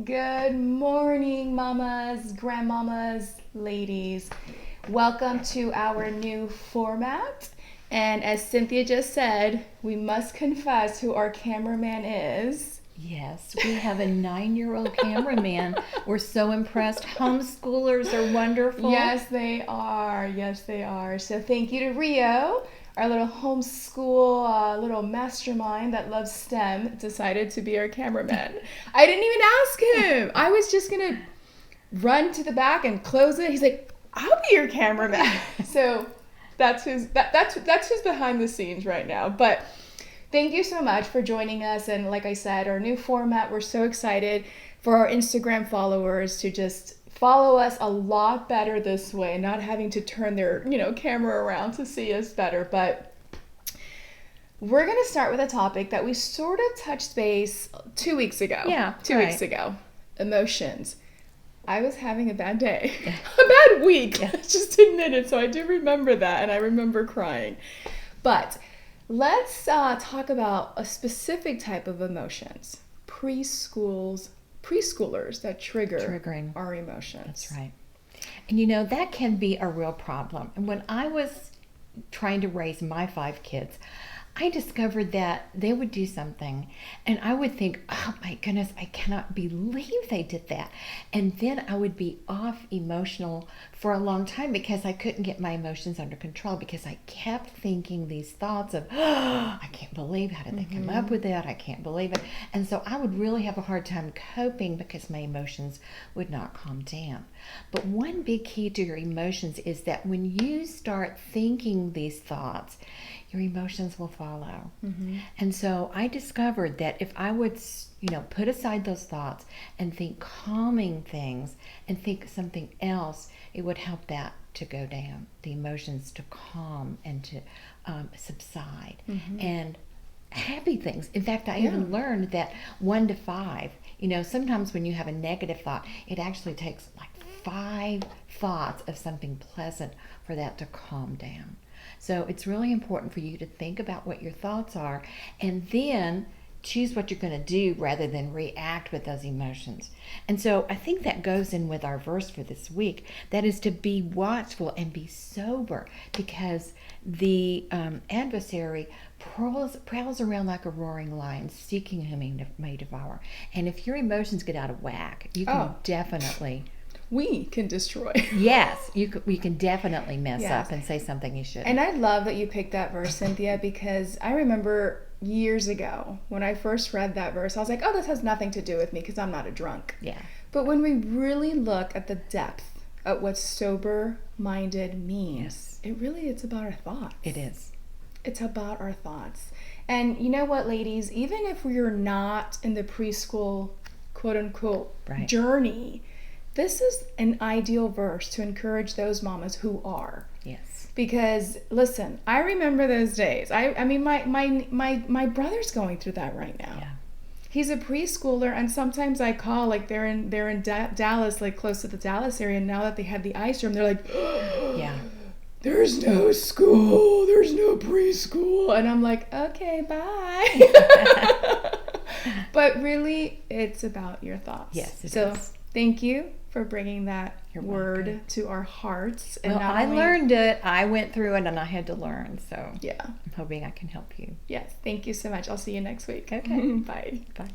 Good morning, mamas, grandmamas, ladies. Welcome to our new format. And as Cynthia just said, we must confess who our cameraman is. Yes, we have a 9-year-old cameraman. We're so impressed. Homeschoolers are wonderful. Yes, they are. Yes, they are. So thank you to Rio, our little homeschool little mastermind that loves STEM, decided to be our cameraman. I didn't even ask him. I was just going to run to the back and close it. He's like, I'll be your cameraman. So that's who's behind the scenes right now. But thank you so much for joining us. And like I said, our new format, we're so excited for our Instagram followers to just follow us a lot better this way, not having to turn their, camera around to see us better. But we're going to start with a topic that we sort of touched base 2 weeks ago. Yeah, two weeks ago. Emotions. I was having a bad day. Yeah. A bad week. Yeah. Just admit it. So I do remember that, and I remember crying. But let's talk about a specific type of emotions. Preschoolers that triggering our emotions. That's right. And that can be a real problem. And when I was trying to raise my 5 kids, I discovered that they would do something and I would think, oh my goodness, I cannot believe they did that. And then I would be off emotional for a long time because I couldn't get my emotions under control because I kept thinking these thoughts of, oh, I can't believe, how did they come up with that? I can't believe it. And so I would really have a hard time coping because my emotions would not calm down. But one big key to your emotions is that when you start thinking these thoughts, your emotions will follow. And so I discovered that if I would, put aside those thoughts and think calming things and think something else, it would help that to go down, the emotions to calm and to subside. And happy things. In fact, I even learned that 1 to 5, sometimes when you have a negative thought, it actually takes like 5 thoughts of something pleasant for that to calm down. So it's really important for you to think about what your thoughts are and then choose what you're going to do rather than react with those emotions. And so I think that goes in with our verse for this week. That is to be watchful and be sober because the adversary prowls around like a roaring lion, seeking whom he may devour. And if your emotions get out of whack, you can definitely... We can destroy. Yes, we can definitely mess up and say something you shouldn't. And I love that you picked that verse, Cynthia, because I remember years ago when I first read that verse, I was like, oh, this has nothing to do with me because I'm not a drunk. Yeah. But when we really look at the depth of what sober-minded means, it's about our thoughts. It is. It's about our thoughts. And you know what, ladies, even if we're not in the preschool, quote-unquote, journey, this is an ideal verse to encourage those mamas who are. Yes. Because listen, I remember those days. I mean, my brother's going through that right now. Yeah. He's a preschooler, and sometimes I call, like they're in Dallas, like close to the Dallas area. And now that they have the ice room, they're like, yeah, there's no school, there's no preschool, and I'm like, okay, bye. But really, it's about your thoughts. Yes, it so is. Thank you for bringing that word to our hearts. And well, I learned it. I went through it, and I had to learn. So yeah, I'm hoping I can help you. Yes, thank you so much. I'll see you next week. Okay. Bye. Bye.